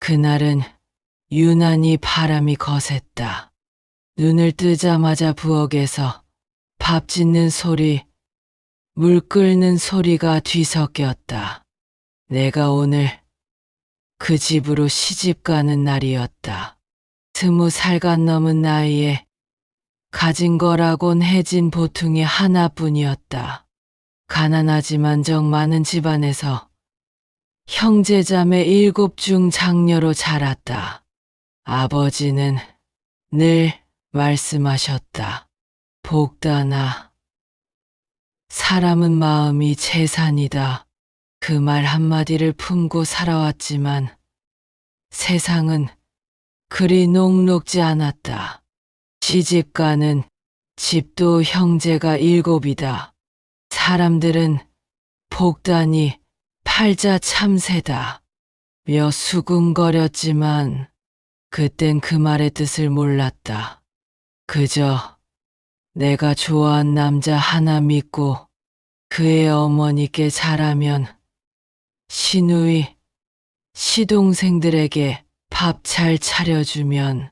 그날은 유난히 바람이 거셌다. 눈을 뜨자마자 부엌에서 밥 짓는 소리, 물 끓는 소리가 뒤섞였다. 내가 오늘 그 집으로 시집 가는 날이었다. 20살간 넘은 나이에 가진 거라곤 해진 보통이 하나뿐이었다. 가난하지만 정 많은 집안에서 형제자매 7 중 장녀로 자랐다. 아버지는 늘 말씀하셨다. 복다나, 사람은 마음이 재산이다. 그 말 한마디를 품고 살아왔지만 세상은 그리 녹록지 않았다. 시집가는 집도 형제가 7이다. 사람들은 복다니 팔자 참새다 며 수군거렸지만 그땐 그 말의 뜻을 몰랐다. 그저 내가 좋아한 남자 하나 믿고 그의 어머니께 잘하면 시누이, 시동생들에게 밥 잘 차려주면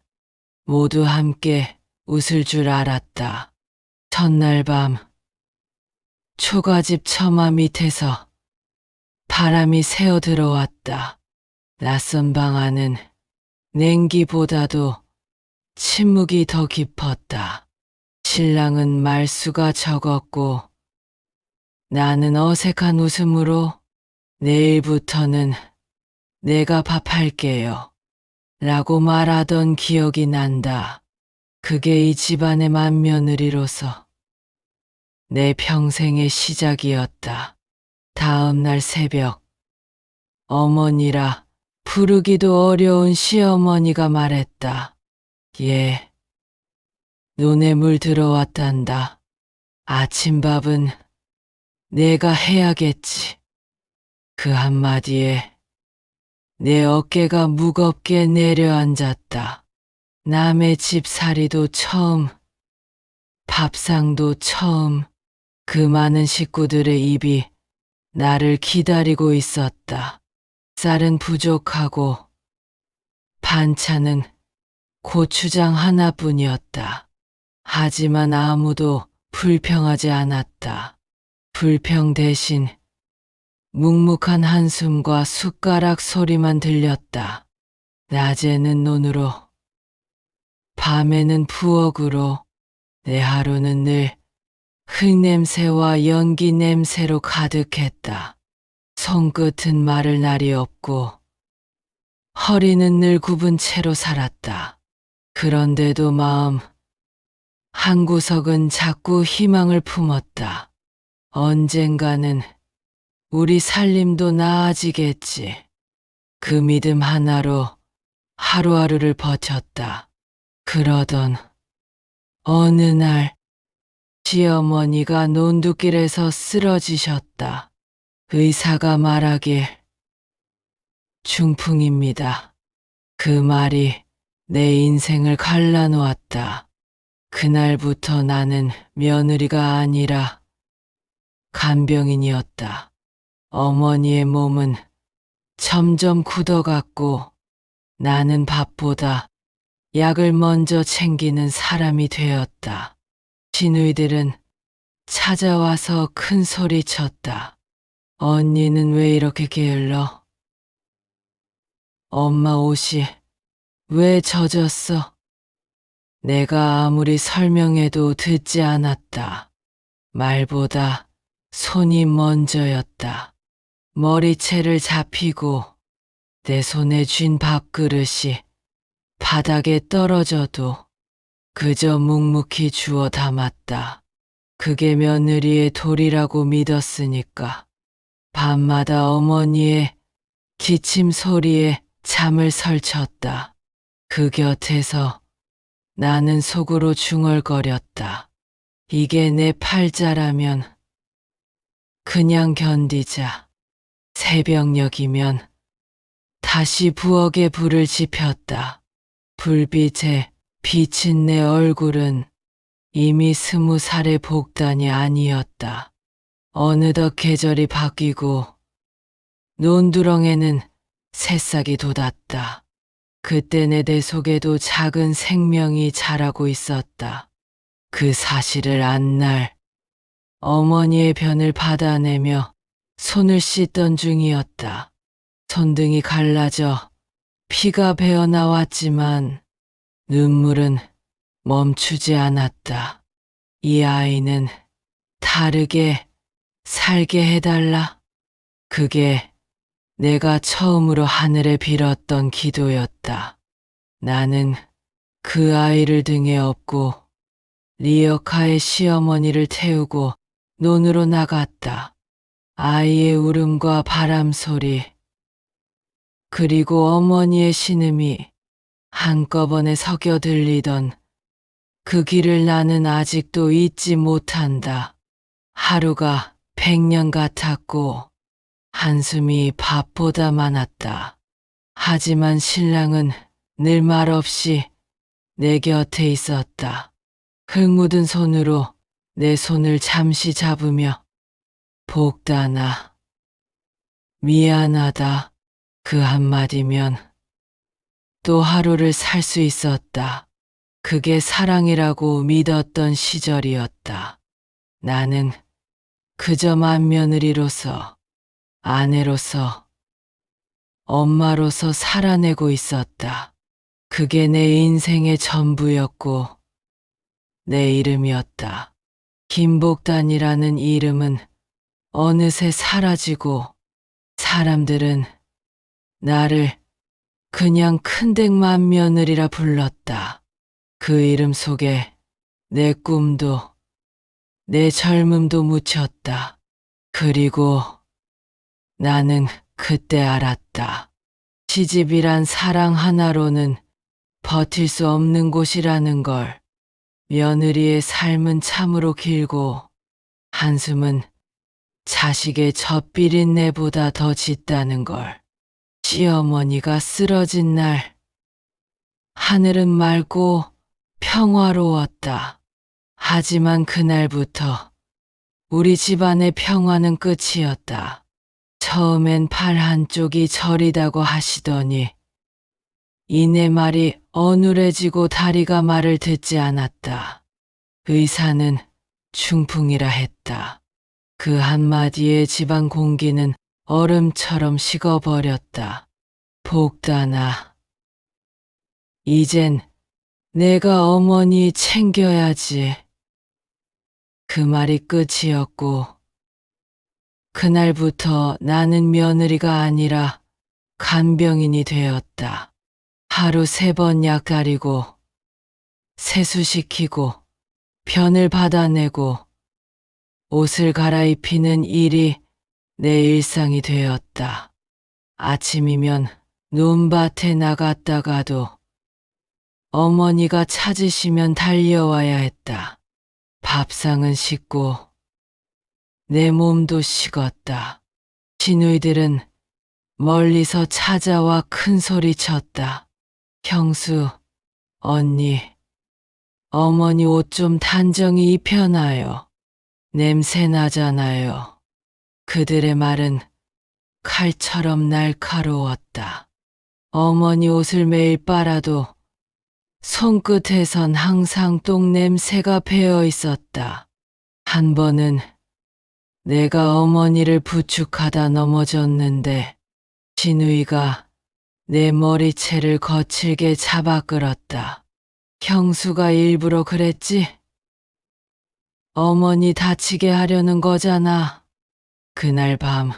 모두 함께 웃을 줄 알았다. 첫날 밤 초가집 처마 밑에서 바람이 새어 들어왔다. 낯선 방 안은 냉기보다도 침묵이 더 깊었다. 신랑은 말수가 적었고 나는 어색한 웃음으로 내일부터는 내가 밥할게요 라고 말하던 기억이 난다. 그게 이 집안의 맏며느리로서 내 평생의 시작이었다. 다음 날 새벽 어머니라 부르기도 어려운 시어머니가 말했다. 예, 눈에 물 들어왔단다. 아침밥은 내가 해야겠지. 그 한마디에 내 어깨가 무겁게 내려앉았다. 남의 집살이도 처음, 밥상도 처음, 그 많은 식구들의 입이 나를 기다리고 있었다. 쌀은 부족하고 반찬은 고추장 하나뿐이었다. 하지만 아무도 불평하지 않았다. 불평 대신 묵묵한 한숨과 숟가락 소리만 들렸다. 낮에는 논으로, 밤에는 부엌으로, 내 하루는 늘 흙냄새와 연기 냄새로 가득했다. 손끝은 마를 날이 없고 허리는 늘 굽은 채로 살았다. 그런데도 마음 한구석은 자꾸 희망을 품었다. 언젠가는 우리 살림도 나아지겠지. 그 믿음 하나로 하루하루를 버텼다. 그러던 어느 날 시어머니가 논두길에서 쓰러지셨다. 의사가 말하길 중풍입니다. 그 말이 내 인생을 갈라놓았다. 그날부터 나는 며느리가 아니라 간병인이었다. 어머니의 몸은 점점 굳어갔고 나는 밥보다 약을 먼저 챙기는 사람이 되었다. 시누이들은 찾아와서 큰 소리 쳤다. 언니는 왜 이렇게 게을러? 엄마 옷이 왜 젖었어? 내가 아무리 설명해도 듣지 않았다. 말보다 손이 먼저였다. 머리채를 잡히고 내 손에 쥔 밥그릇이 바닥에 떨어져도 그저 묵묵히 주워 담았다. 그게 며느리의 도리라고 믿었으니까. 밤마다 어머니의 기침 소리에 잠을 설쳤다. 그 곁에서 나는 속으로 중얼거렸다. 이게 내 팔자라면 그냥 견디자. 새벽녘이면 다시 부엌에 불을 지폈다. 불빛에 비친 내 얼굴은 이미 20살의 복단이 아니었다. 어느덧 계절이 바뀌고 논두렁에는 새싹이 돋았다. 그때 내 배 속에도 작은 생명이 자라고 있었다. 그 사실을 안 날 어머니의 변을 받아내며 손을 씻던 중이었다. 손등이 갈라져 피가 배어 나왔지만 눈물은 멈추지 않았다. 이 아이는 다르게 살게 해달라. 그게 내가 처음으로 하늘에 빌었던 기도였다. 나는 그 아이를 등에 업고 리어카의 시어머니를 태우고 논으로 나갔다. 아이의 울음과 바람 소리, 그리고 어머니의 신음이 한꺼번에 섞여 들리던 그 길을 나는 아직도 잊지 못한다. 하루가 100년 같았고 한숨이 밥보다 많았다. 하지만 신랑은 늘 말없이 내 곁에 있었다. 흙 묻은 손으로 내 손을 잠시 잡으며 복다나, 미안하다. 그 한마디면 또 하루를 살 수 있었다. 그게 사랑이라고 믿었던 시절이었다. 나는 그저 맏며느리로서, 아내로서, 엄마로서 살아내고 있었다. 그게 내 인생의 전부였고 내 이름이었다. 김복단이라는 이름은 어느새 사라지고 사람들은 나를 그냥 큰댁 맏며느리라 불렀다. 그 이름 속에 내 꿈도 내 젊음도 묻혔다. 그리고 나는 그때 알았다. 시집이란 사랑 하나로는 버틸 수 없는 곳이라는 걸. 며느리의 삶은 참으로 길고 한숨은 자식의 젖비린내보다 더 짙다는 걸. 시어머니가 쓰러진 날 하늘은 맑고 평화로웠다. 하지만 그날부터 우리 집안의 평화는 끝이었다. 처음엔 팔 한쪽이 저리다고 하시더니 이내 말이 어눌해지고 다리가 말을 듣지 않았다. 의사는 중풍이라 했다. 그 한마디에 집안 공기는 얼음처럼 식어버렸다. 복다나, 이젠 내가 어머니 챙겨야지. 그 말이 끝이었고 그날부터 나는 며느리가 아니라 간병인이 되었다. 하루 3번 약 가리고 세수시키고 변을 받아내고 옷을 갈아입히는 일이 내 일상이 되었다. 아침이면 논밭에 나갔다가도 어머니가 찾으시면 달려와야 했다. 밥상은 식고 내 몸도 식었다. 시누이들은 멀리서 찾아와 큰 소리 쳤다. 형수, 언니, 어머니 옷 좀 단정히 입혀놔요. 냄새 나잖아요. 그들의 말은 칼처럼 날카로웠다. 어머니 옷을 매일 빨아도 손끝에선 항상 똥 냄새가 배어 있었다. 한 번은 내가 어머니를 부축하다 넘어졌는데 시누이가 내 머리채를 거칠게 잡아 끌었다. 형수가 일부러 그랬지? 어머니 다치게 하려는 거잖아. 그날 밤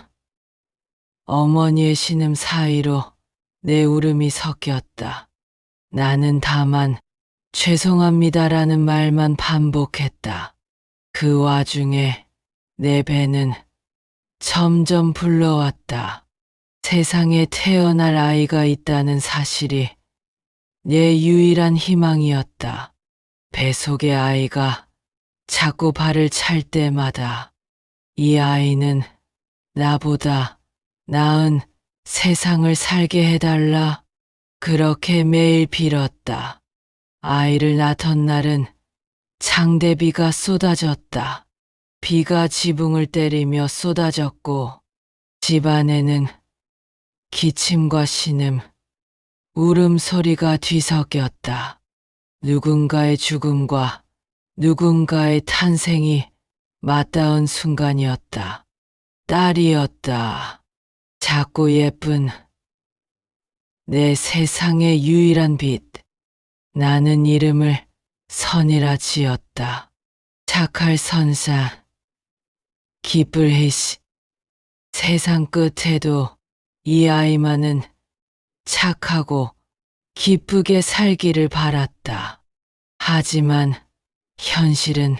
어머니의 신음 사이로 내 울음이 섞였다. 나는 다만 죄송합니다라는 말만 반복했다. 그 와중에 내 배는 점점 불러왔다. 세상에 태어날 아이가 있다는 사실이 내 유일한 희망이었다. 뱃속의 아이가 자꾸 발을 찰 때마다 이 아이는 나보다 나은 세상을 살게 해달라. 그렇게 매일 빌었다. 아이를 낳던 날은 장대비가 쏟아졌다. 비가 지붕을 때리며 쏟아졌고 집안에는 기침과 신음, 울음소리가 뒤섞였다. 누군가의 죽음과 누군가의 탄생이 맞닿은 순간이었다. 딸이었다. 작고 예쁜 내 세상의 유일한 빛. 나는 이름을 선이라 지었다. 착할 선사, 기쁠 희시. 세상 끝에도 이 아이만은 착하고 기쁘게 살기를 바랐다. 하지만 현실은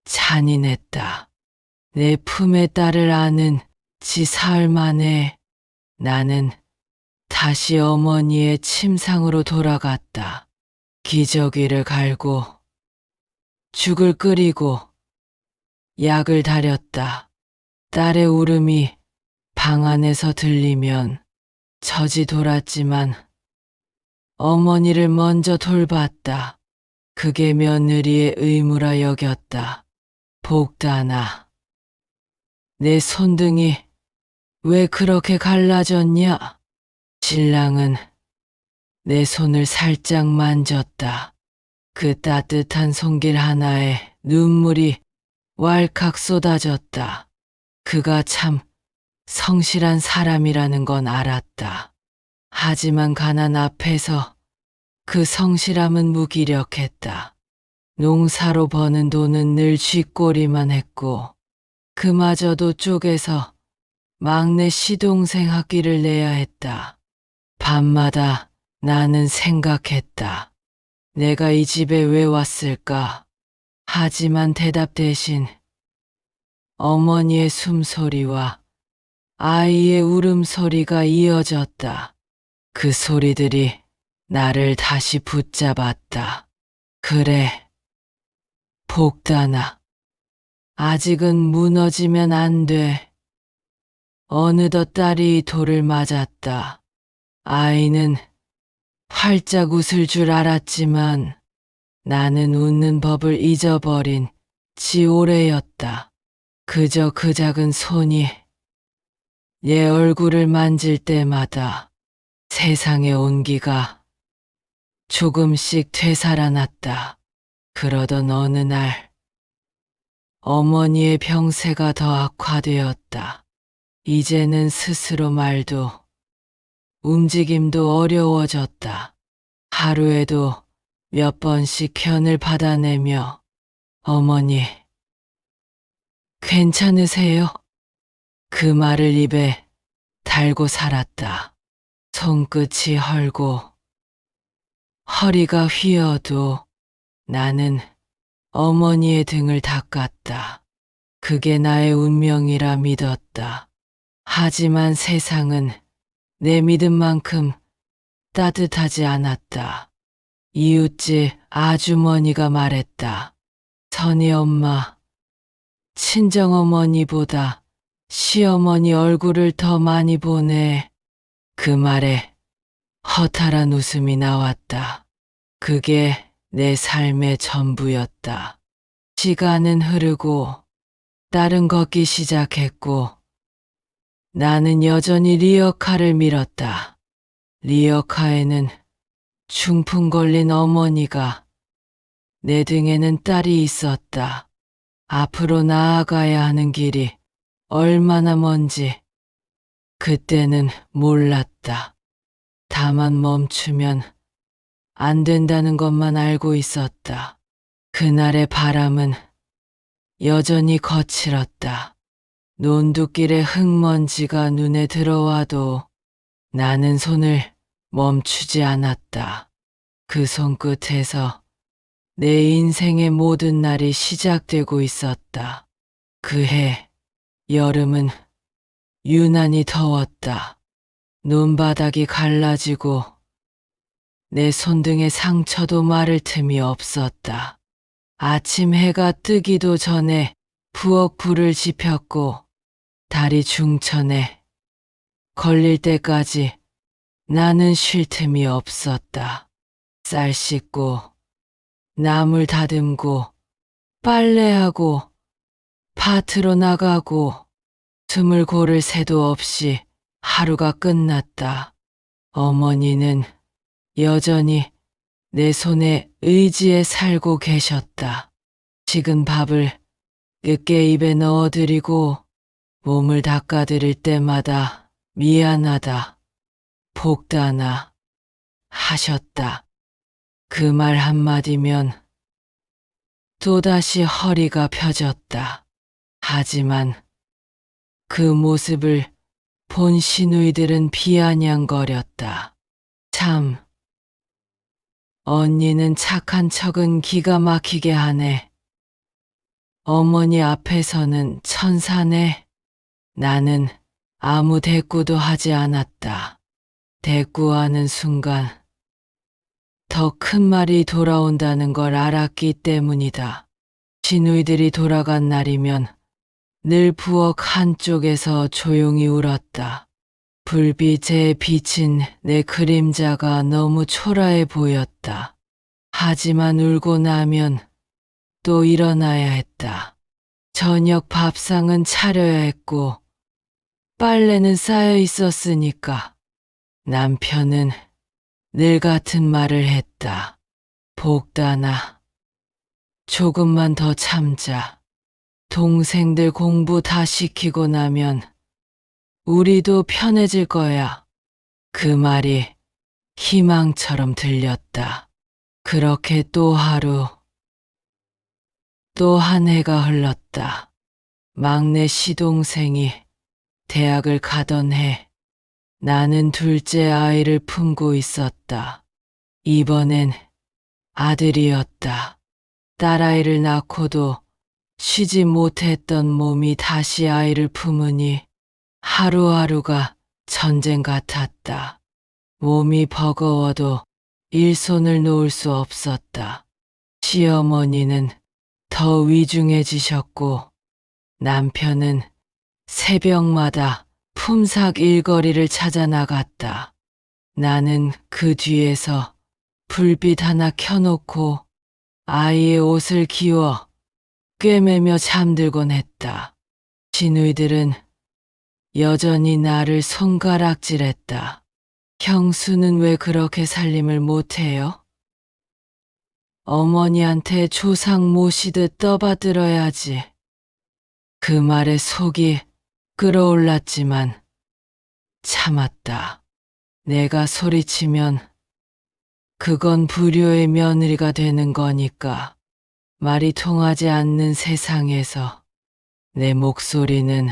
잔인했다. 내 품에 딸을 안은 지 사흘 만에 나는 다시 어머니의 침상으로 돌아갔다. 기저귀를 갈고 죽을 끓이고 약을 다렸다. 딸의 울음이 방 안에서 들리면 젖이 돌았지만 어머니를 먼저 돌봤다. 그게 며느리의 의무라 여겼다. 복다나, 내 손등이 왜 그렇게 갈라졌냐? 신랑은 내 손을 살짝 만졌다. 그 따뜻한 손길 하나에 눈물이 왈칵 쏟아졌다. 그가 참 성실한 사람이라는 건 알았다. 하지만 가난 앞에서 그 성실함은 무기력했다. 농사로 버는 돈은 늘 쥐꼬리만 했고 그마저도 쪼개서 막내 시동생 학비를 내야 했다. 밤마다 나는 생각했다. 내가 이 집에 왜 왔을까? 하지만 대답 대신 어머니의 숨소리와 아이의 울음소리가 이어졌다. 그 소리들이 나를 다시 붙잡았다. 그래, 복다나. 아직은 무너지면 안 돼. 어느덧 딸이 돌을 맞았다. 아이는 활짝 웃을 줄 알았지만 나는 웃는 법을 잊어버린 지 오래였다. 그저 그 작은 손이 내 얼굴을 만질 때마다 세상의 온기가 조금씩 되살아났다. 그러던 어느 날 어머니의 병세가 더 악화되었다. 이제는 스스로 말도 움직임도 어려워졌다. 하루에도 몇 번씩 편을 받아내며 어머니, 괜찮으세요? 그 말을 입에 달고 살았다. 손끝이 헐고 허리가 휘어도 나는 어머니의 등을 닦았다. 그게 나의 운명이라 믿었다. 하지만 세상은 내 믿음만큼 따뜻하지 않았다. 이웃집 아주머니가 말했다. 선희 엄마, 친정어머니보다 시어머니 얼굴을 더 많이 보네. 그 말에 허탈한 웃음이 나왔다. 그게 내 삶의 전부였다. 시간은 흐르고 딸은 걷기 시작했고 나는 여전히 리어카를 밀었다. 리어카에는 중풍 걸린 어머니가, 내 등에는 딸이 있었다. 앞으로 나아가야 하는 길이 얼마나 먼지 그때는 몰랐다. 다만 멈추면 안 된다는 것만 알고 있었다. 그날의 바람은 여전히 거칠었다. 논두길의 흙먼지가 눈에 들어와도 나는 손을 멈추지 않았다. 그 손끝에서 내 인생의 모든 날이 시작되고 있었다. 그해 여름은 유난히 더웠다. 눈바닥이 갈라지고 내 손등의 상처도 마를 틈이 없었다. 아침 해가 뜨기도 전에 부엌 불을 지폈고 달이 중천에 걸릴 때까지 나는 쉴 틈이 없었다. 쌀 씻고 나물 다듬고 빨래하고 밭으로 나가고 숨을 고를 새도 없이 하루가 끝났다. 어머니는 여전히 내 손에 의지에 살고 계셨다. 식은 밥을 늦게 입에 넣어드리고 몸을 닦아드릴 때마다 미안하다, 복다나 하셨다. 그 말 한마디면 또다시 허리가 펴졌다. 하지만 그 모습을 본 시누이들은 비아냥거렸다. 참, 언니는 착한 척은 기가 막히게 하네. 어머니 앞에서는 천사네. 나는 아무 대꾸도 하지 않았다. 대꾸하는 순간 더 큰 말이 돌아온다는 걸 알았기 때문이다. 시누이들이 돌아간 날이면 늘 부엌 한쪽에서 조용히 울었다. 불빛에 비친 내 그림자가 너무 초라해 보였다. 하지만 울고 나면 또 일어나야 했다. 저녁 밥상은 차려야 했고 빨래는 쌓여 있었으니까. 남편은 늘 같은 말을 했다. 복다나, 조금만 더 참자. 동생들 공부 다 시키고 나면 우리도 편해질 거야. 그 말이 희망처럼 들렸다. 그렇게 또 하루, 또 한 해가 흘렀다. 막내 시동생이 대학을 가던 해, 나는 둘째 아이를 품고 있었다. 이번엔 아들이었다. 딸아이를 낳고도 쉬지 못했던 몸이 다시 아이를 품으니 하루하루가 전쟁 같았다. 몸이 버거워도 일손을 놓을 수 없었다. 시어머니는 더 위중해지셨고 남편은 새벽마다 품삯 일거리를 찾아 나갔다. 나는 그 뒤에서 불빛 하나 켜놓고 아이의 옷을 기워 꿰매며 잠들곤 했다. 시누이들은 여전히 나를 손가락질했다. 형수는 왜 그렇게 살림을 못해요? 어머니한테 조상 모시듯 떠받들어야지. 그 말에 속이 끓어올랐지만 참았다. 내가 소리치면 그건 불효의 며느리가 되는 거니까. 말이 통하지 않는 세상에서 내 목소리는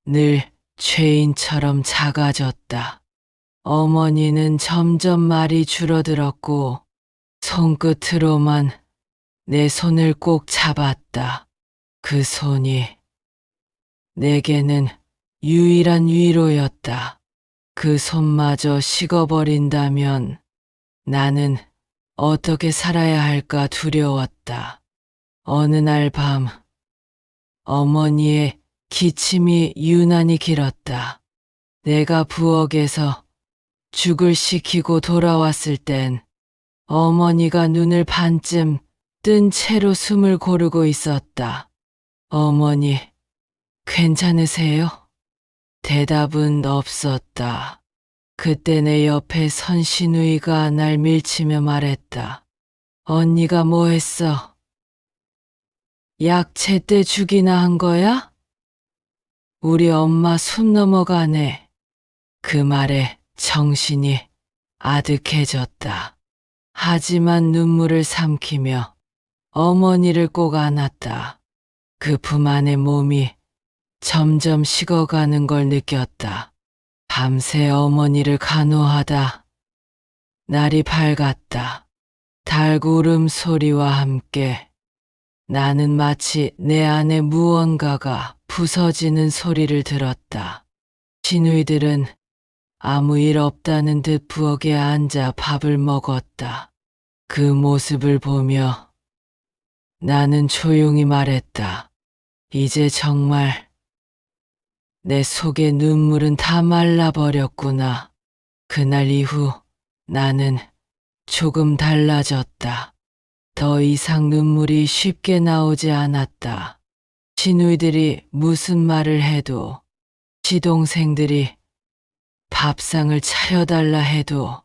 늘 죄인처럼 작아졌다. 어머니는 점점 말이 줄어들었고 손끝으로만 내 손을 꼭 잡았다. 그 손이 내게는 유일한 위로였다. 그 손마저 식어버린다면 나는 어떻게 살아야 할까 두려웠다. 어느 날 밤 어머니의 기침이 유난히 길었다. 내가 부엌에서 죽을 식히고 돌아왔을 땐 어머니가 눈을 반쯤 뜬 채로 숨을 고르고 있었다. 어머니, 괜찮으세요? 대답은 없었다. 그때 내 옆에 선 시누이가 날 밀치며 말했다. 언니가 뭐 했어? 약 제때 죽이나 한 거야? 우리 엄마 숨 넘어가네. 그 말에 정신이 아득해졌다. 하지만 눈물을 삼키며 어머니를 꼭 안았다. 그 품 안의 몸이 점점 식어가는 걸 느꼈다. 밤새 어머니를 간호하다 날이 밝았다. 닭 울음소리와 함께 나는 마치 내 안에 무언가가 부서지는 소리를 들었다. 시누이들은 아무 일 없다는 듯 부엌에 앉아 밥을 먹었다. 그 모습을 보며 나는 조용히 말했다. 이제 정말 내 속의 눈물은 다 말라버렸구나. 그날 이후 나는 조금 달라졌다. 더 이상 눈물이 쉽게 나오지 않았다. 시누이들이 무슨 말을 해도 시동생들이 밥상을 차려달라 해도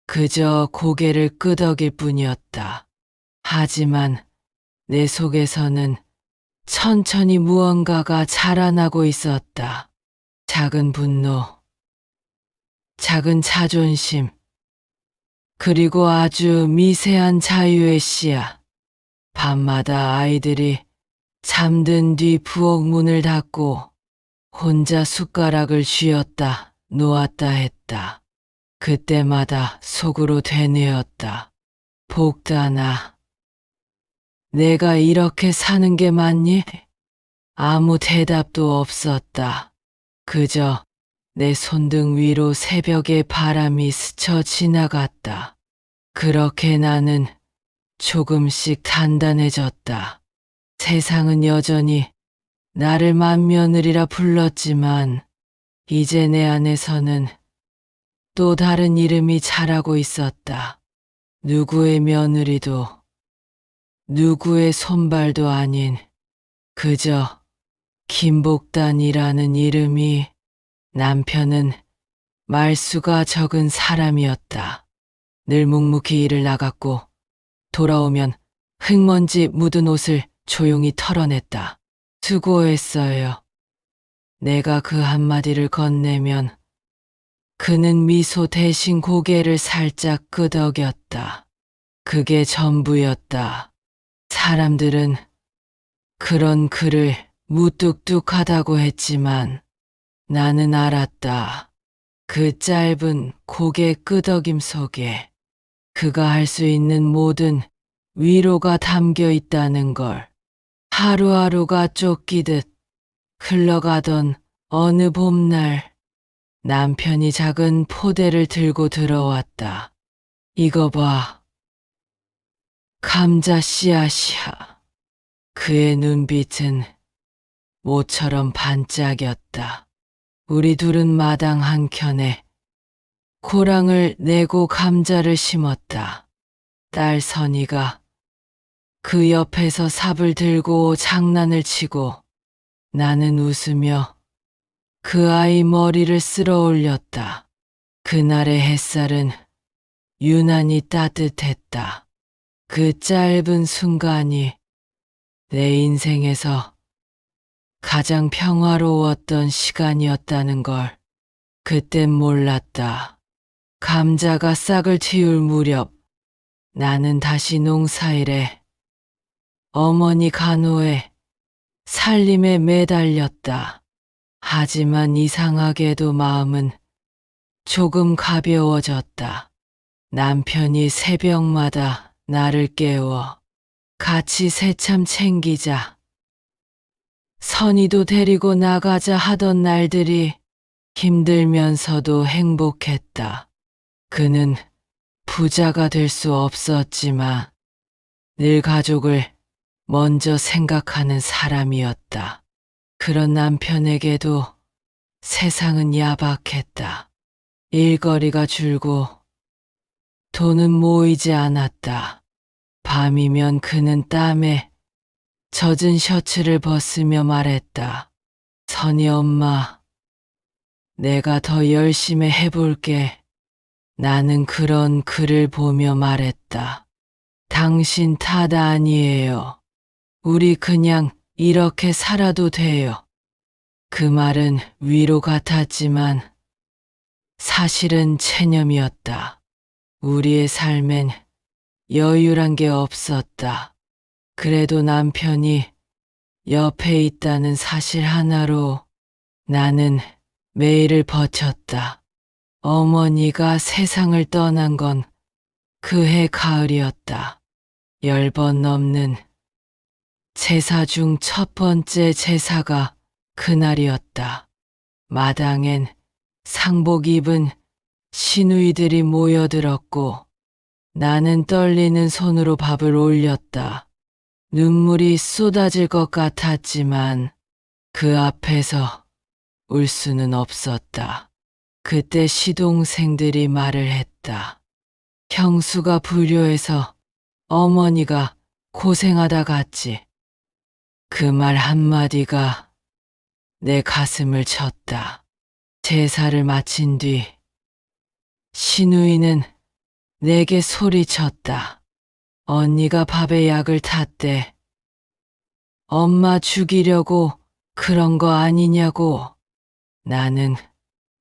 그저 고개를 끄덕일 뿐이었다. 하지만 내 속에서는 천천히 무언가가 자라나고 있었다. 작은 분노, 작은 자존심, 그리고 아주 미세한 자유의 씨앗. 밤마다 아이들이 잠든 뒤 부엌 문을 닫고 혼자 숟가락을 쥐었다 놓았다 했다. 그때마다 속으로 되뇌었다. 복다나, 내가 이렇게 사는 게 맞니? 아무 대답도 없었다. 그저 내 손등 위로 새벽의 바람이 스쳐 지나갔다. 그렇게 나는 조금씩 단단해졌다. 세상은 여전히 나를 맏며느리라 불렀지만 이제 내 안에서는 또 다른 이름이 자라고 있었다. 누구의 며느리도 누구의 손발도 아닌 그저 김복단이라는 이름이. 남편은 말수가 적은 사람이었다. 늘 묵묵히 일을 나갔고 돌아오면 흙먼지 묻은 옷을 조용히 털어냈다. 수고했어요. 내가 그 한마디를 건네면 그는 미소 대신 고개를 살짝 끄덕였다. 그게 전부였다. 사람들은 그런 그를 무뚝뚝하다고 했지만 나는 알았다. 그 짧은 고개 끄덕임 속에 그가 할 수 있는 모든 위로가 담겨 있다는 걸. 하루하루가 쫓기듯 흘러가던 어느 봄날 남편이 작은 포대를 들고 들어왔다. 이거 봐. 감자 씨앗이야. 그의 눈빛은 모처럼 반짝였다. 우리 둘은 마당 한켠에 고랑을 내고 감자를 심었다. 딸 선이가 그 옆에서 삽을 들고 장난을 치고 나는 웃으며 그 아이 머리를 쓸어 올렸다. 그날의 햇살은 유난히 따뜻했다. 그 짧은 순간이 내 인생에서 가장 평화로웠던 시간이었다는 걸 그땐 몰랐다. 감자가 싹을 틔울 무렵 나는 다시 농사일에 어머니 간호에 살림에 매달렸다. 하지만 이상하게도 마음은 조금 가벼워졌다. 남편이 새벽마다 나를 깨워 같이 새참 챙기자, 선이도 데리고 나가자 하던 날들이 힘들면서도 행복했다. 그는 부자가 될 수 없었지만 늘 가족을 먼저 생각하는 사람이었다. 그런 남편에게도 세상은 야박했다. 일거리가 줄고 돈은 모이지 않았다. 밤이면 그는 땀에 젖은 셔츠를 벗으며 말했다. 선이 엄마, 내가 더 열심히 해볼게. 나는 그런 그를 보며 말했다. 당신 탓 아니에요. 우리 그냥 이렇게 살아도 돼요. 그 말은 위로 같았지만 사실은 체념이었다. 우리의 삶엔 여유란 게 없었다. 그래도 남편이 옆에 있다는 사실 하나로 나는 매일을 버텼다. 어머니가 세상을 떠난 건 그해 가을이었다. 10번 넘는 제사 중 첫 번째 제사가 그날이었다. 마당엔 상복 입은 시누이들이 모여들었고 나는 떨리는 손으로 밥을 올렸다. 눈물이 쏟아질 것 같았지만 그 앞에서 울 수는 없었다. 그때 시동생들이 말을 했다. 형수가 불효해서 어머니가 고생하다 갔지. 그 말 한마디가 내 가슴을 쳤다. 제사를 마친 뒤 시누이는 내게 소리쳤다. 언니가 밥에 약을 탔대. 엄마 죽이려고 그런 거 아니냐고. 나는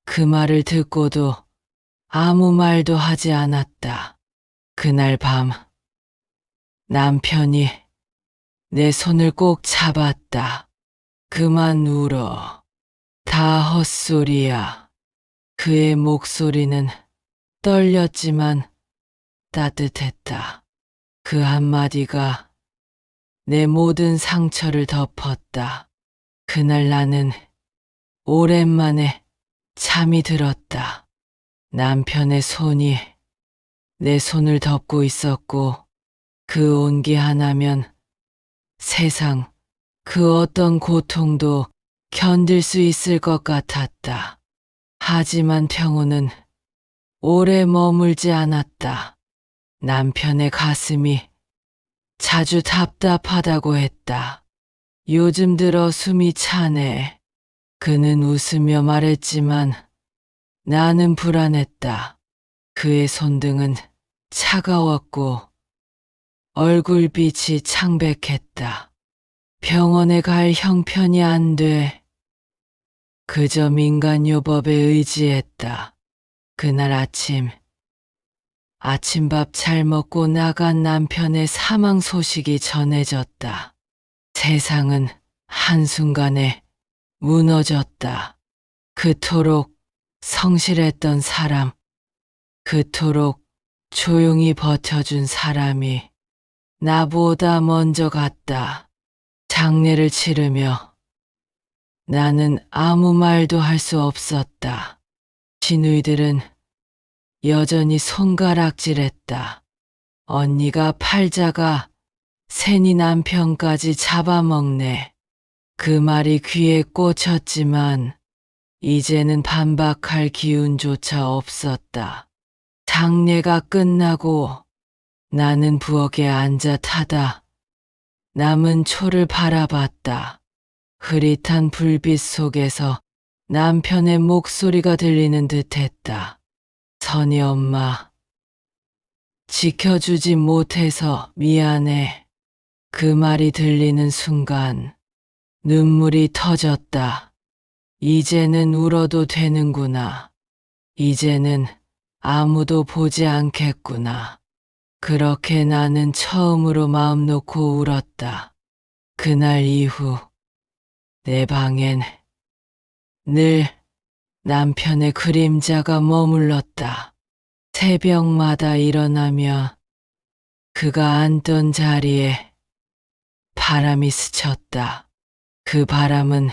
그 말을 듣고도 아무 말도 하지 않았다. 그날 밤 남편이 내 손을 꼭 잡았다. 그만 울어. 다 헛소리야. 그의 목소리는 떨렸지만 따뜻했다. 그 한마디가 내 모든 상처를 덮었다. 그날 나는 오랜만에 잠이 들었다. 남편의 손이 내 손을 덮고 있었고 그 온기 하나면 세상 그 어떤 고통도 견딜 수 있을 것 같았다. 하지만 평온은 오래 머물지 않았다. 남편의 가슴이 자주 답답하다고 했다. 요즘 들어 숨이 차네. 그는 웃으며 말했지만 나는 불안했다. 그의 손등은 차가웠고 얼굴빛이 창백했다. 병원에 갈 형편이 안 돼. 그저 민간요법에 의지했다. 그날 아침밥 잘 먹고 나간 남편의 사망 소식이 전해졌다. 세상은 한순간에 무너졌다. 그토록 성실했던 사람, 그토록 조용히 버텨준 사람이 나보다 먼저 갔다. 장례를 치르며 나는 아무 말도 할 수 없었다. 시누이들은 여전히 손가락질했다. 언니가 팔자가 새니 남편까지 잡아먹네. 그 말이 귀에 꽂혔지만 이제는 반박할 기운조차 없었다. 장례가 끝나고 나는 부엌에 앉아 타다 남은 초를 바라봤다. 흐릿한 불빛 속에서 남편의 목소리가 들리는 듯했다. 선희 엄마, 지켜주지 못해서 미안해. 그 말이 들리는 순간 눈물이 터졌다. 이제는 울어도 되는구나. 이제는 아무도 보지 않겠구나. 그렇게 나는 처음으로 마음 놓고 울었다. 그날 이후 내 방엔 늘 남편의 그림자가 머물렀다. 새벽마다 일어나며 그가 앉던 자리에 바람이 스쳤다. 그 바람은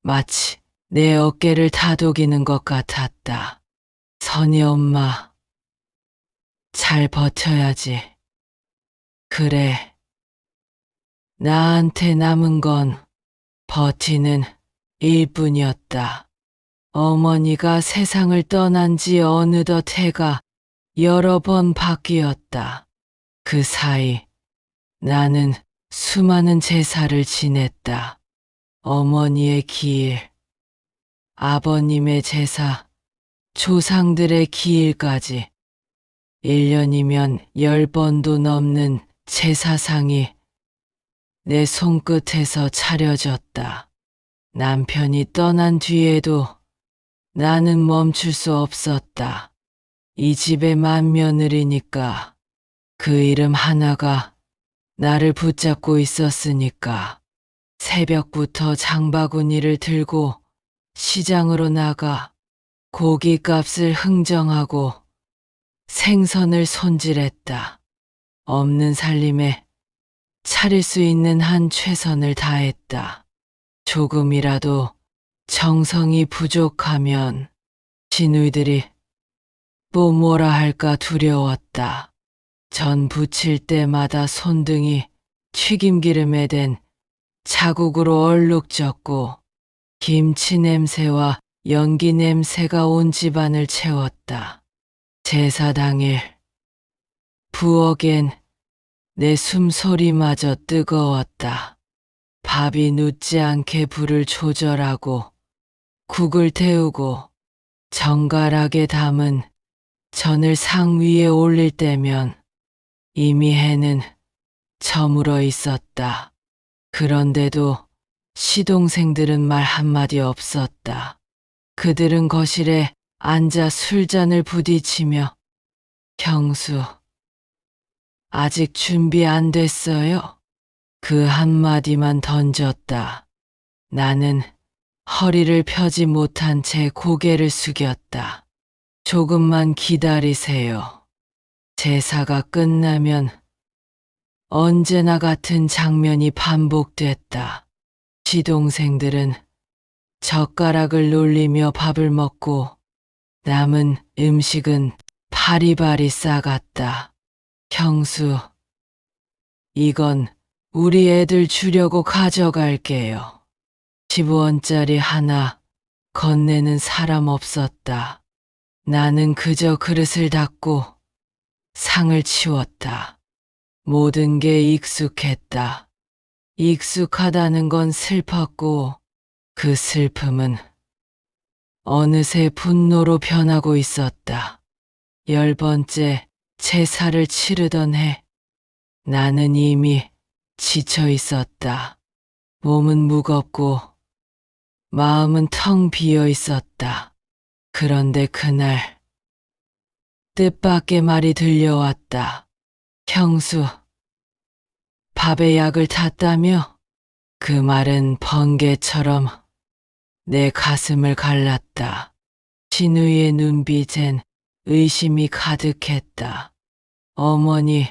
마치 내 어깨를 다독이는 것 같았다. 선희 엄마, 잘 버텨야지. 그래, 나한테 남은 건 버티는 일뿐이었다. 어머니가 세상을 떠난 지 어느덧 해가 여러 번 바뀌었다. 그 사이 나는 수많은 제사를 지냈다. 어머니의 기일, 아버님의 제사, 조상들의 기일까지 1년이면 10번도 넘는 제사상이 내 손끝에서 차려졌다. 남편이 떠난 뒤에도 나는 멈출 수 없었다. 이 집의 맏며느리니까, 그 이름 하나가 나를 붙잡고 있었으니까. 새벽부터 장바구니를 들고 시장으로 나가 고깃값을 흥정하고 생선을 손질했다. 없는 살림에 차릴 수 있는 한 최선을 다했다. 조금이라도 정성이 부족하면 시누이들이 또 뭐라 할까 두려웠다. 전 부칠 때마다 손등이 튀김기름에 댄 자국으로 얼룩졌고 김치 냄새와 연기 냄새가 온 집안을 채웠다. 제사 당일 부엌엔 내 숨소리마저 뜨거웠다. 밥이 눕지 않게 불을 조절하고 국을 태우고 정갈하게 담은 전을 상 위에 올릴 때면 이미 해는 저물어 있었다. 그런데도 시동생들은 말 한마디 없었다. 그들은 거실에 앉아 술잔을 부딪히며 형수, 아직 준비 안 됐어요? 그 한마디만 던졌다. 나는 허리를 펴지 못한 채 고개를 숙였다. 조금만 기다리세요. 제사가 끝나면 언제나 같은 장면이 반복됐다. 시동생들은 젓가락을 놀리며 밥을 먹고 남은 음식은 바리바리 싸갔다. 형수, 이건 우리 애들 주려고 가져갈게요. 10원짜리 하나 건네는 사람 없었다. 나는 그저 그릇을 닫고 상을 치웠다. 모든 게 익숙했다. 익숙하다는 건 슬펐고 그 슬픔은 어느새 분노로 변하고 있었다. 10번째 제사를 치르던 해 나는 이미 지쳐 있었다. 몸은 무겁고 마음은 텅 비어 있었다. 그런데 그날 뜻밖의 말이 들려왔다. 형수, 밥에 약을 탔다며? 그 말은 번개처럼 내 가슴을 갈랐다. 신우의 눈빛엔 의심이 가득했다. 어머니,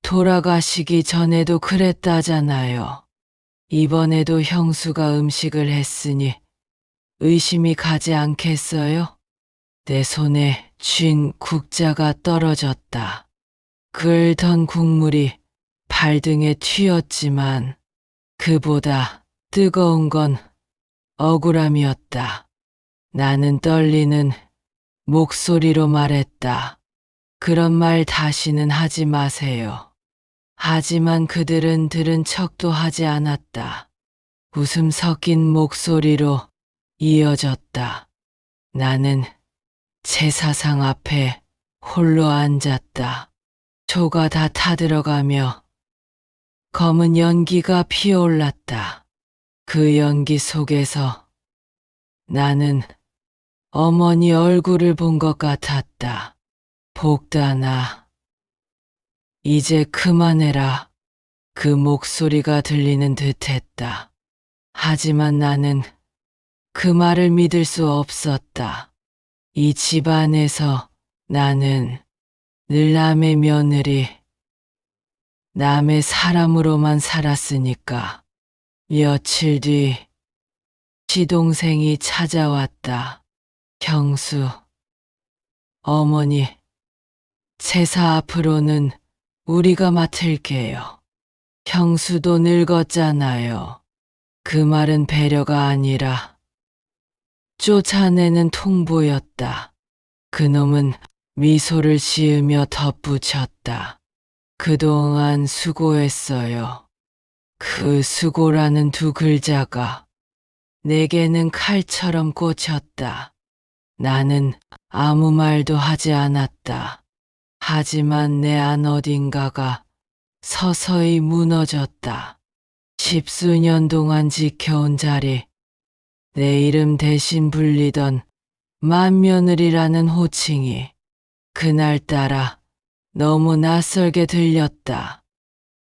돌아가시기 전에도 그랬다잖아요. 이번에도 형수가 음식을 했으니 의심이 가지 않겠어요? 내 손에 쥔 국자가 떨어졌다. 끓던 국물이 발등에 튀었지만 그보다 뜨거운 건 억울함이었다. 나는 떨리는 목소리로 말했다. 그런 말 다시는 하지 마세요. 하지만 그들은 들은 척도 하지 않았다. 웃음 섞인 목소리로 이어졌다. 나는 제사상 앞에 홀로 앉았다. 초가 다 타들어가며 검은 연기가 피어올랐다. 그 연기 속에서 나는 어머니 얼굴을 본 것 같았다. 복단아, 이제 그만해라. 그 목소리가 들리는 듯했다. 하지만 나는 그 말을 믿을 수 없었다. 이 집안에서 나는 늘 남의 며느리, 남의 사람으로만 살았으니까. 며칠 뒤 시동생이 찾아왔다. 형수, 어머니, 제사 앞으로는 우리가 맡을게요. 형수도 늙었잖아요. 그 말은 배려가 아니라 쫓아내는 통보였다. 그놈은 미소를 지으며 덧붙였다. 그동안 수고했어요. 그 수고라는 두 글자가 내게는 칼처럼 꽂혔다. 나는 아무 말도 하지 않았다. 하지만 내 안 어딘가가 서서히 무너졌다. 10수년 동안 지켜온 자리, 내 이름 대신 불리던 맏며느리라는 호칭이 그날따라 너무 낯설게 들렸다.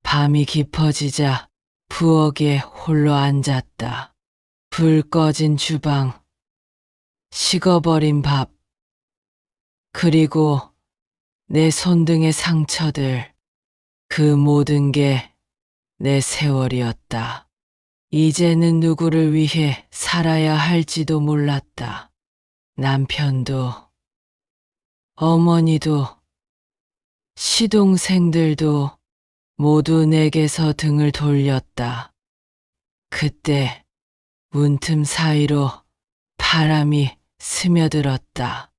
밤이 깊어지자 부엌에 홀로 앉았다. 불 꺼진 주방, 식어버린 밥, 그리고 내 손등의 상처들, 그 모든 게 내 세월이었다. 이제는 누구를 위해 살아야 할지도 몰랐다. 남편도, 어머니도, 시동생들도 모두 내게서 등을 돌렸다. 그때 문틈 사이로 바람이 스며들었다.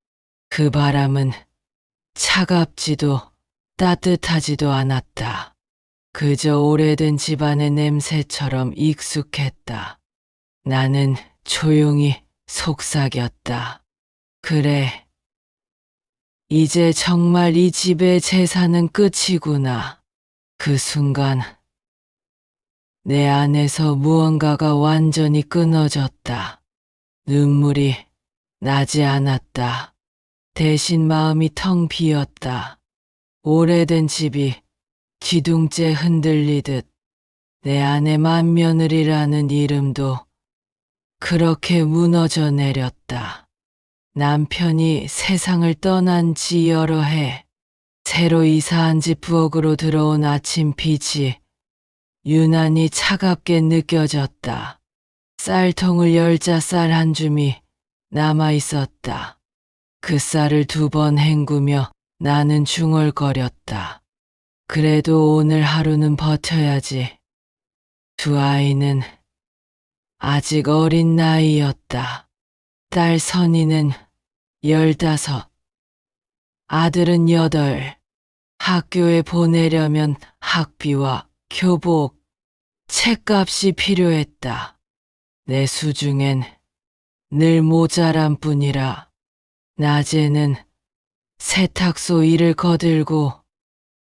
그 바람은 차갑지도 따뜻하지도 않았다. 그저 오래된 집안의 냄새처럼 익숙했다. 나는 조용히 속삭였다. 그래. 이제 정말 이 집의 제사는 끝이구나. 그 순간 내 안에서 무언가가 완전히 끊어졌다. 눈물이 나지 않았다. 대신 마음이 텅 비었다. 오래된 집이 기둥째 흔들리듯 내 안에 맏며느리라는 이름도 그렇게 무너져 내렸다. 남편이 세상을 떠난 지 여러 해, 새로 이사한 집 부엌으로 들어온 아침 빛이 유난히 차갑게 느껴졌다. 쌀통을 열자 쌀 한 줌이 남아 있었다. 그 쌀을 2번 헹구며 나는 중얼거렸다. 그래도 오늘 하루는 버텨야지. 두 아이는 아직 어린 나이였다. 딸 선이는 15, 아들은 8. 학교에 보내려면 학비와 교복, 책값이 필요했다. 내 수중엔 늘 모자란 뿐이라 낮에는 세탁소 일을 거들고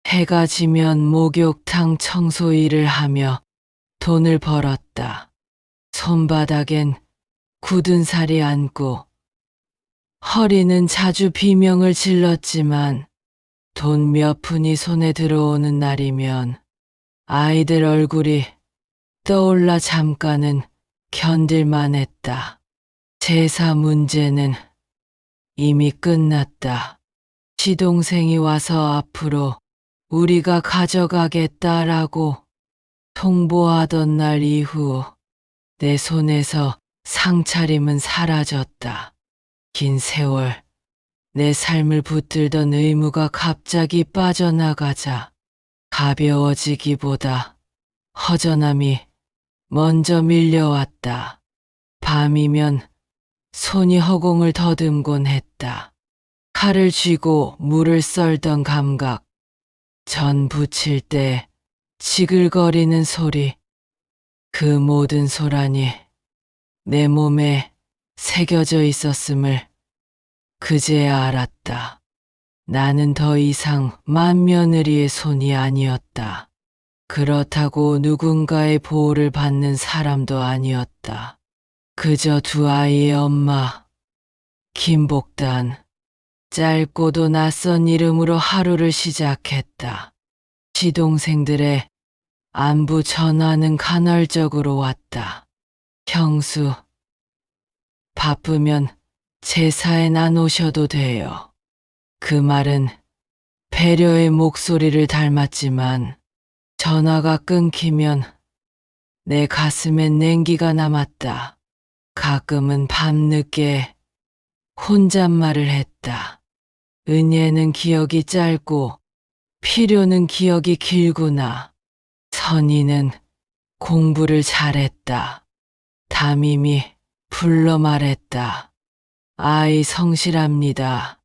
해가 지면 목욕탕 청소 일을 하며 돈을 벌었다. 손바닥엔 굳은 살이 앉고 허리는 자주 비명을 질렀지만 돈 몇 푼이 손에 들어오는 날이면 아이들 얼굴이 떠올라 잠깐은 견딜만 했다. 제사 문제는 이미 끝났다. 시동생이 와서 앞으로 우리가 가져가겠다라고 통보하던 날 이후 내 손에서 상차림은 사라졌다. 긴 세월 내 삶을 붙들던 의무가 갑자기 빠져나가자 가벼워지기보다 허전함이 먼저 밀려왔다. 밤이면 손이 허공을 더듬곤 했다. 칼을 쥐고 물을 썰던 감각, 전 부칠 때 지글거리는 소리, 그 모든 소란이 내 몸에 새겨져 있었음을 그제야 알았다. 나는 더 이상 맏며느리의 손이 아니었다. 그렇다고 누군가의 보호를 받는 사람도 아니었다. 그저 두 아이의 엄마, 김복단. 짧고도 낯선 이름으로 하루를 시작했다. 시동생들의 안부 전화는 간헐적으로 왔다. 형수, 바쁘면 제사엔 안 오셔도 돼요. 그 말은 배려의 목소리를 닮았지만 전화가 끊기면 내 가슴엔 냉기가 남았다. 가끔은 밤늦게 혼잣말을 했다. 은혜는 기억이 짧고 필요는 기억이 길구나. 선이는 공부를 잘했다. 담임이 불러 말했다. 아이 성실합니다.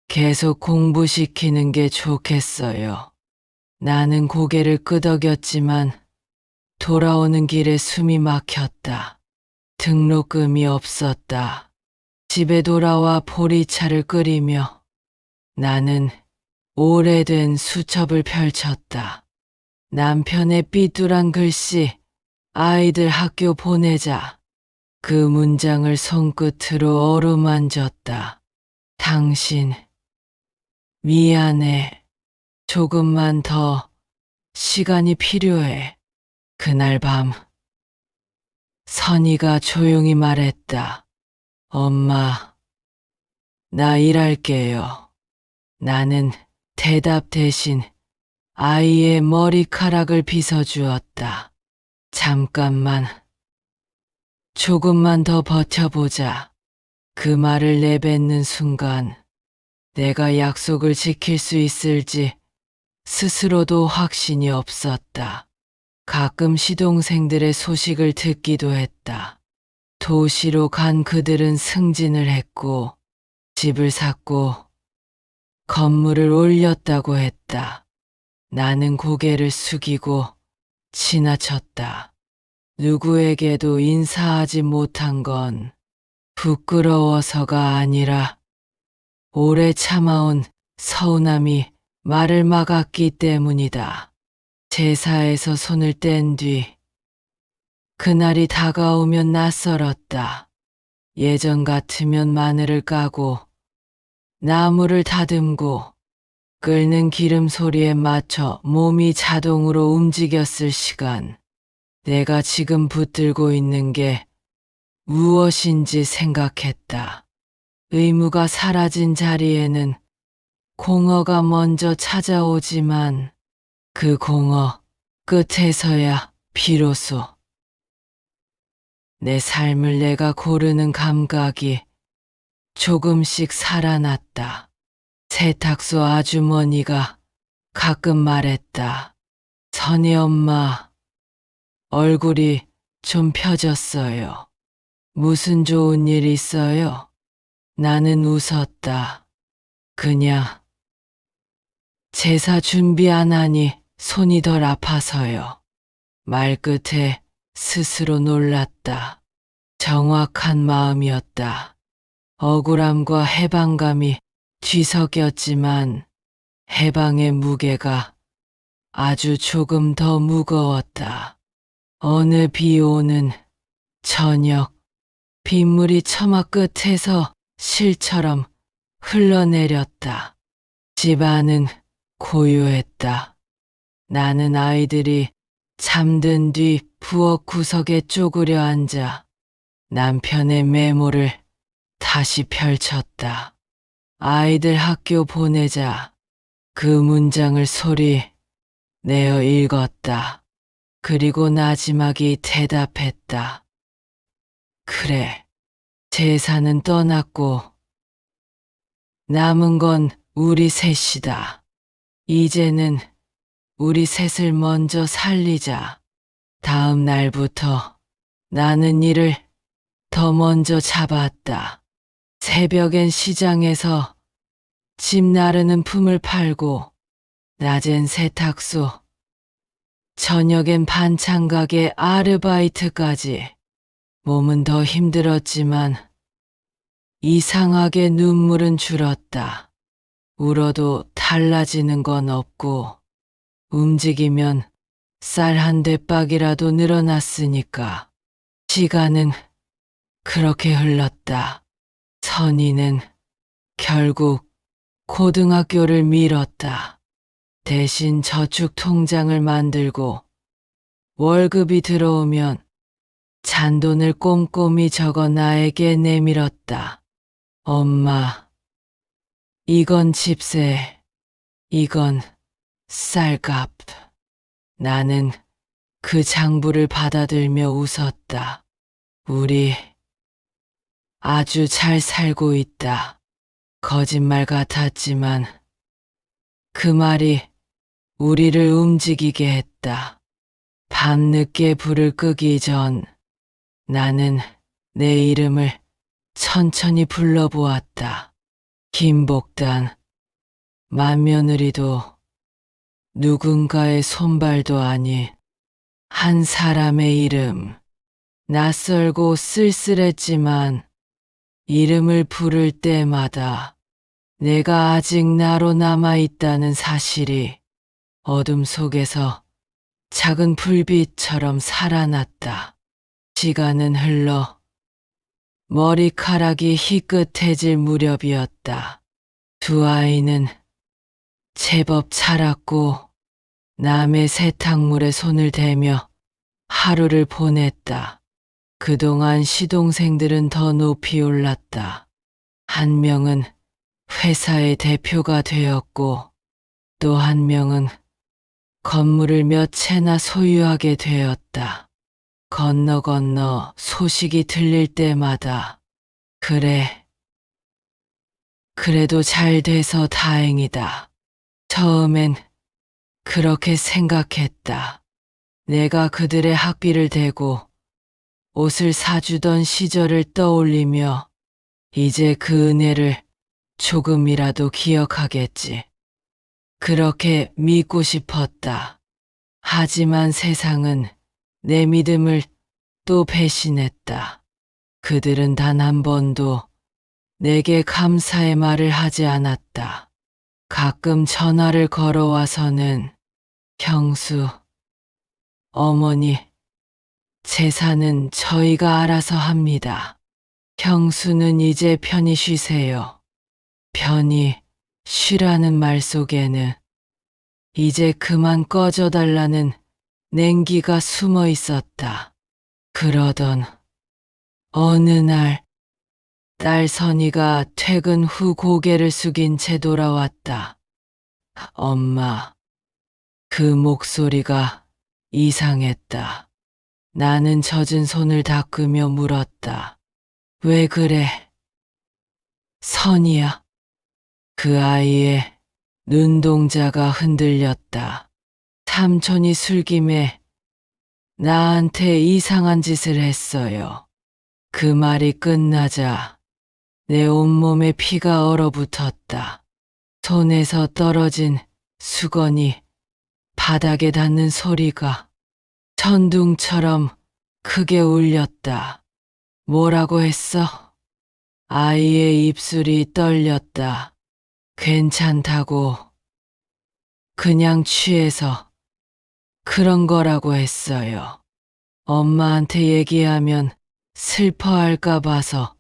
계속 공부시키는 게 좋겠어요. 나는 고개를 끄덕였지만 돌아오는 길에 숨이 막혔다. 등록금이 없었다. 집에 돌아와 보리차를 끓이며 나는 오래된 수첩을 펼쳤다. 남편의 삐뚤한 글씨, 아이들 학교 보내자. 그 문장을 손끝으로 어루만졌다. 당신, 미안해. 조금만 더 시간이 필요해. 그날 밤, 선이가 조용히 말했다. 엄마, 나 일할게요. 나는 대답 대신 아이의 머리카락을 빗어주었다. 잠깐만, 조금만 더 버텨보자. 그 말을 내뱉는 순간 내가 약속을 지킬 수 있을지 스스로도 확신이 없었다. 가끔 시동생들의 소식을 듣기도 했다. 도시로 간 그들은 승진을 했고 집을 샀고 건물을 올렸다고 했다. 나는 고개를 숙이고 지나쳤다. 누구에게도 인사하지 못한 건 부끄러워서가 아니라 오래 참아온 서운함이 말을 막았기 때문이다. 제사에서 손을 뗀 뒤 그날이 다가오면 낯설었다. 예전 같으면 마늘을 까고 나무를 다듬고 끓는 기름 소리에 맞춰 몸이 자동으로 움직였을 시간. 내가 지금 붙들고 있는 게 무엇인지 생각했다. 의무가 사라진 자리에는 공허가 먼저 찾아오지만 그 공허 끝에서야 비로소 내 삶을 내가 고르는 감각이 조금씩 살아났다. 세탁소 아주머니가 가끔 말했다. 선희 엄마, 얼굴이 좀 펴졌어요. 무슨 좋은 일 있어요? 나는 웃었다. 그냥 제사 준비 안 하니 손이 덜 아파서요. 말끝에 스스로 놀랐다. 정확한 마음이었다. 억울함과 해방감이 뒤섞였지만 해방의 무게가 아주 조금 더 무거웠다. 어느 비 오는 저녁, 빗물이 처마 끝에서 실처럼 흘러내렸다. 집 안은 고요했다. 나는 아이들이 잠든 뒤 부엌 구석에 쪼그려 앉아 남편의 메모를 다시 펼쳤다. 아이들 학교 보내자 그 문장을 소리 내어 읽었다. 그리고 나지막이 대답했다. 그래, 제사는 떠났고 남은 건 우리 셋이다. 이제는 우리 셋을 먼저 살리자. 다음 날부터 나는 일을 더 먼저 잡았다. 새벽엔 시장에서 집 나르는 품을 팔고 낮엔 세탁소, 저녁엔 반찬 가게 아르바이트까지. 몸은 더 힘들었지만 이상하게 눈물은 줄었다. 울어도 달라지는 건 없고 움직이면 쌀 한 대박이라도 늘어났으니까. 시간은 그렇게 흘렀다. 선희는 결국 고등학교를 미뤘다. 대신 저축 통장을 만들고 월급이 들어오면 잔돈을 꼼꼼히 적어 나에게 내밀었다. 엄마, 이건 집세, 이건 쌀값. 나는 그 장부를 받아들며 웃었다. 우리 아주 잘 살고 있다. 거짓말 같았지만 그 말이 우리를 움직이게 했다. 밤늦게 불을 끄기 전 나는 내 이름을 천천히 불러보았다. 김복단, 맏며느리도 누군가의 손발도 아닌 한 사람의 이름. 낯설고 쓸쓸했지만 이름을 부를 때마다 내가 아직 나로 남아있다는 사실이 어둠 속에서 작은 불빛처럼 살아났다. 시간은 흘러 머리카락이 희끗해질 무렵이었다. 두 아이는 제법 자랐고 남의 세탁물에 손을 대며 하루를 보냈다. 그동안 시동생들은 더 높이 올랐다. 한 명은 회사의 대표가 되었고 또 한 명은 건물을 몇 채나 소유하게 되었다. 건너 소식이 들릴 때마다 그래, 그래도 잘 돼서 다행이다. 처음엔 그렇게 생각했다. 내가 그들의 학비를 대고 옷을 사주던 시절을 떠올리며 이제 그 은혜를 조금이라도 기억하겠지. 그렇게 믿고 싶었다. 하지만 세상은 내 믿음을 또 배신했다. 그들은 단 한 번도 내게 감사의 말을 하지 않았다. 가끔 전화를 걸어와서는 경수, 어머니, 재산은 저희가 알아서 합니다. 경수는 이제 편히 쉬세요. 편히 쉬라는 말 속에는 이제 그만 꺼져달라는 냉기가 숨어 있었다. 그러던 어느 날 딸 선이가 퇴근 후 고개를 숙인 채 돌아왔다. 엄마, 그 목소리가 이상했다. 나는 젖은 손을 닦으며 물었다. 왜 그래? 선이야. 그 아이의 눈동자가 흔들렸다. 삼촌이 술김에 나한테 이상한 짓을 했어요. 그 말이 끝나자 내 온몸에 피가 얼어붙었다. 손에서 떨어진 수건이 바닥에 닿는 소리가 천둥처럼 크게 울렸다. 뭐라고 했어? 아이의 입술이 떨렸다. 괜찮다고. 그냥 취해서 그런 거라고 했어요. 엄마한테 얘기하면 슬퍼할까 봐서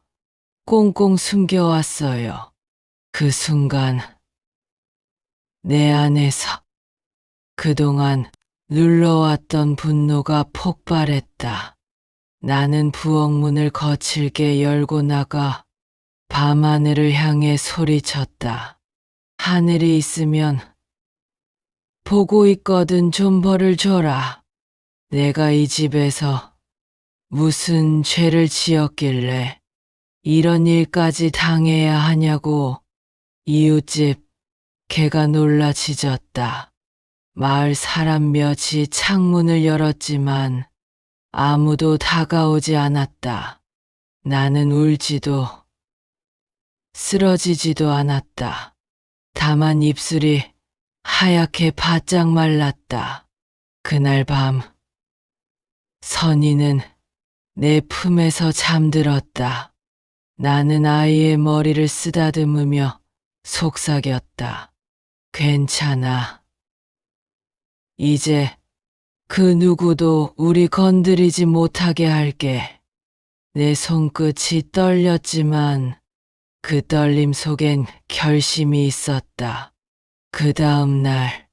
꽁꽁 숨겨왔어요. 그 순간 내 안에서 그동안 눌러왔던 분노가 폭발했다. 나는 부엌문을 거칠게 열고 나가 밤하늘을 향해 소리쳤다. 하늘이 있으면 보고 있거든 좀 벌을 줘라. 내가 이 집에서 무슨 죄를 지었길래 이런 일까지 당해야 하냐고. 이웃집 개가 놀라 짖었다. 마을 사람 몇이 창문을 열었지만 아무도 다가오지 않았다. 나는 울지도 쓰러지지도 않았다. 다만 입술이 하얗게 바짝 말랐다. 그날 밤 선이는 내 품에서 잠들었다. 나는 아이의 머리를 쓰다듬으며 속삭였다. 괜찮아. 이제 그 누구도 우리 건드리지 못하게 할게. 내 손끝이 떨렸지만 그 떨림 속엔 결심이 있었다. 그 다음 날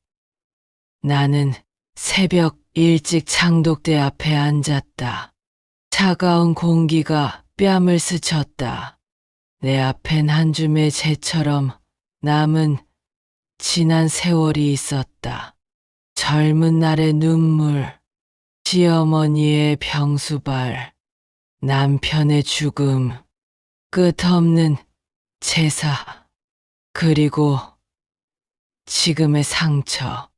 나는 새벽 일찍 장독대 앞에 앉았다. 차가운 공기가 뺨을 스쳤다. 내 앞엔 한 줌의 재처럼 남은 지난 세월이 있었다. 젊은 날의 눈물, 시어머니의 병수발, 남편의 죽음, 끝없는 제사, 그리고 지금의 상처.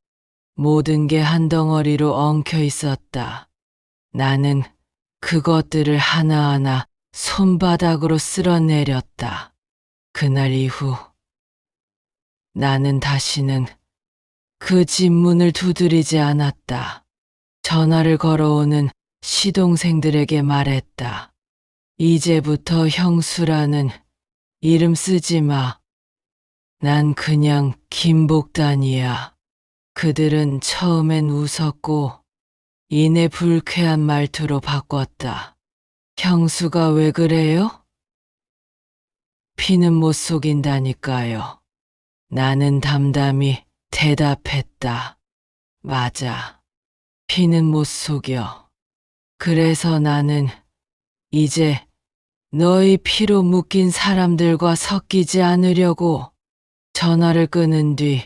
모든 게 한 덩어리로 엉켜 있었다. 나는 그것들을 하나하나 손바닥으로 쓸어내렸다. 그날 이후 나는 다시는 그 집 문을 두드리지 않았다. 전화를 걸어오는 시동생들에게 말했다. 이제부터 형수라는 이름 쓰지 마. 난 그냥 김복단이야. 그들은 처음엔 웃었고 이내 불쾌한 말투로 바꿨다. 형수가 왜 그래요? 피는 못 속인다니까요. 나는 담담히 대답했다. 맞아. 피는 못 속여. 그래서 나는 이제 너희 피로 묶인 사람들과 섞이지 않으려고. 전화를 끊은 뒤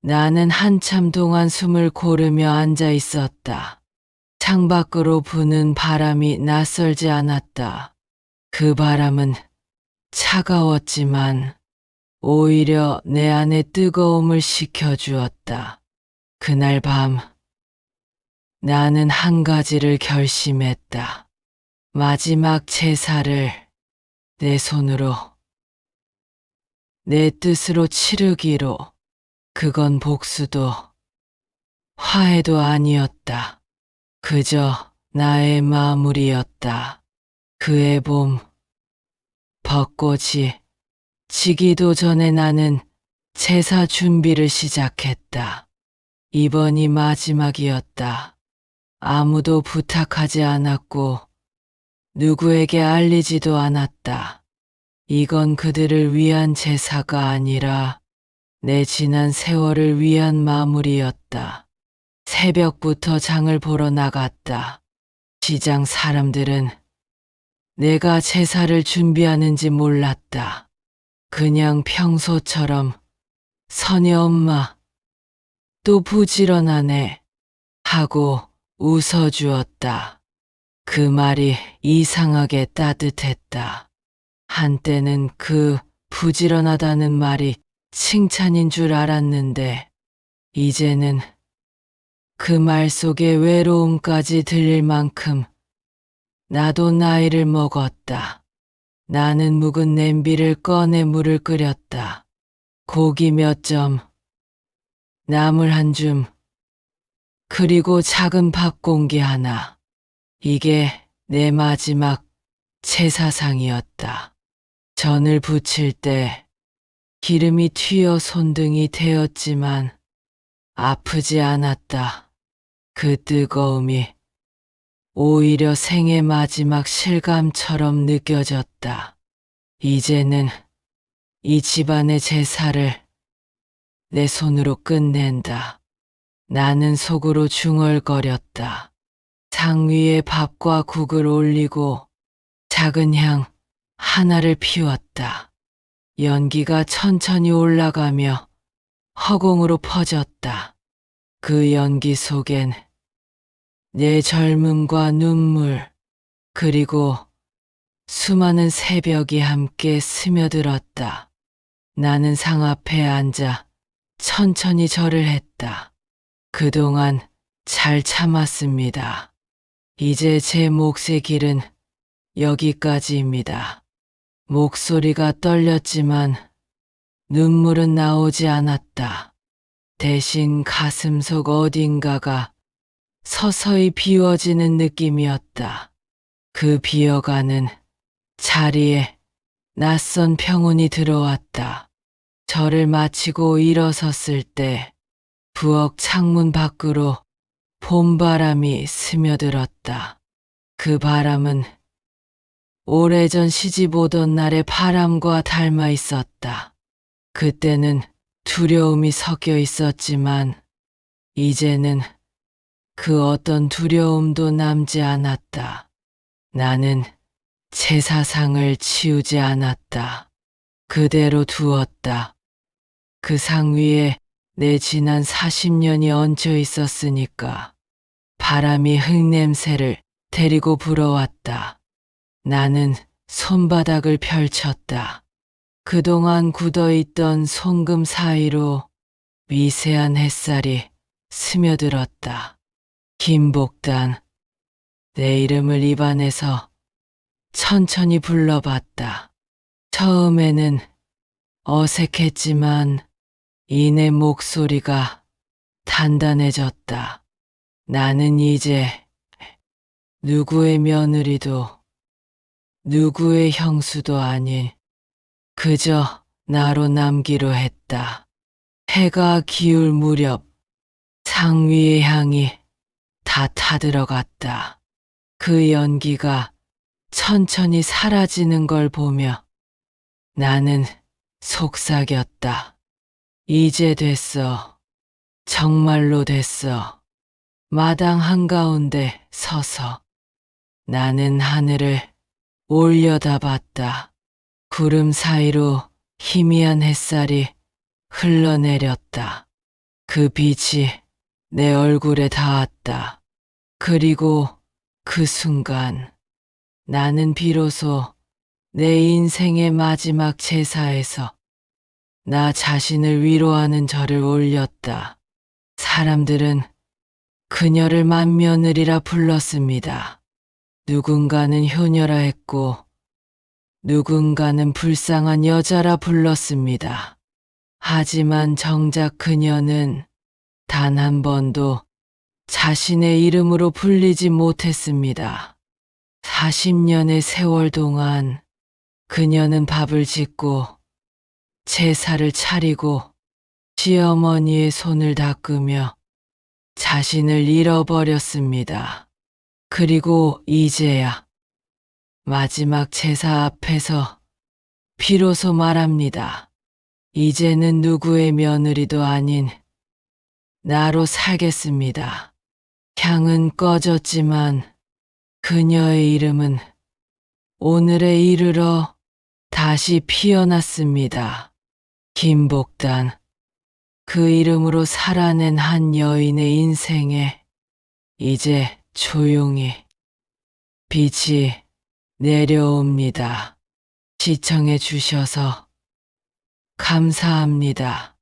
나는 한참 동안 숨을 고르며 앉아 있었다. 창밖으로 부는 바람이 낯설지 않았다. 그 바람은 차가웠지만 오히려 내 안의 뜨거움을 식혀주었다. 그날 밤 나는 한 가지를 결심했다. 마지막 제사를 내 손으로, 내 뜻으로 치르기로. 그건 복수도 화해도 아니었다. 그저 나의 마무리였다. 그해 봄, 벚꽃이 지기도 전에 나는 제사 준비를 시작했다. 이번이 마지막이었다. 아무도 부탁하지 않았고 누구에게 알리지도 않았다. 이건 그들을 위한 제사가 아니라 내 지난 세월을 위한 마무리였다. 새벽부터 장을 보러 나갔다. 시장 사람들은 내가 제사를 준비하는지 몰랐다. 그냥 평소처럼 선희 엄마 또 부지런하네 하고 웃어주었다. 그 말이 이상하게 따뜻했다. 한때는 그 부지런하다는 말이 칭찬인 줄 알았는데 이제는 그 말 속에 외로움까지 들릴 만큼 나도 나이를 먹었다. 나는 묵은 냄비를 꺼내 물을 끓였다. 고기 몇 점, 나물 한 줌, 그리고 작은 밥 공기 하나. 이게 내 마지막 제사상이었다. 전을 부칠 때 기름이 튀어 손등이 데었지만 아프지 않았다. 그 뜨거움이 오히려 생의 마지막 실감처럼 느껴졌다. 이제는 이 집안의 제사를 내 손으로 끝낸다. 나는 속으로 중얼거렸다. 상 위에 밥과 국을 올리고 작은 향 하나를 피웠다. 연기가 천천히 올라가며 허공으로 퍼졌다. 그 연기 속엔 내 젊음과 눈물 그리고 수많은 새벽이 함께 스며들었다. 나는 상 앞에 앉아 천천히 절을 했다. 그동안 잘 참았습니다. 이제 제 몫의 길은 여기까지입니다. 목소리가 떨렸지만 눈물은 나오지 않았다. 대신 가슴속 어딘가가 서서히 비워지는 느낌이었다. 그 비어가는 자리에 낯선 평온이 들어왔다. 절을 마치고 일어섰을 때 부엌 창문 밖으로 봄바람이 스며들었다. 그 바람은 오래전 시집 오던 날의 바람과 닮아 있었다. 그때는 두려움이 섞여 있었지만 이제는 그 어떤 두려움도 남지 않았다. 나는 제사상을 치우지 않았다. 그대로 두었다. 그 상 위에 내 지난 40년이 얹혀 있었으니까. 바람이 흙냄새를 데리고 불어왔다. 나는 손바닥을 펼쳤다. 그동안 굳어있던 송금 사이로 미세한 햇살이 스며들었다. 김복단, 내 이름을 입안에서 천천히 불러봤다. 처음에는 어색했지만 이내 목소리가 단단해졌다. 나는 이제 누구의 며느리도 누구의 형수도 아닌 그저 나로 남기로 했다. 해가 기울 무렵 상 위의 향이 다 타들어갔다. 그 연기가 천천히 사라지는 걸 보며 나는 속삭였다. 이제 됐어. 정말로 됐어. 마당 한가운데 서서 나는 하늘을 올려다봤다. 구름 사이로 희미한 햇살이 흘러내렸다. 그 빛이 내 얼굴에 닿았다. 그리고 그 순간 나는 비로소 내 인생의 마지막 제사에서 나 자신을 위로하는 절을 올렸다. 사람들은 그녀를 맏며느리라 불렀습니다. 누군가는 효녀라 했고 누군가는 불쌍한 여자라 불렀습니다. 하지만 정작 그녀는 단 한 번도 자신의 이름으로 불리지 못했습니다. 40년의 세월 동안 그녀는 밥을 짓고 제사를 차리고 시어머니의 손을 닦으며 자신을 잃어버렸습니다. 그리고 이제야 마지막 제사 앞에서 비로소 말합니다. 이제는 누구의 며느리도 아닌 나로 살겠습니다. 향은 꺼졌지만 그녀의 이름은 오늘에 이르러 다시 피어났습니다. 김복단, 그 이름으로 살아낸 한 여인의 인생에 이제 조용히 빛이 내려옵니다. 시청해 주셔서 감사합니다.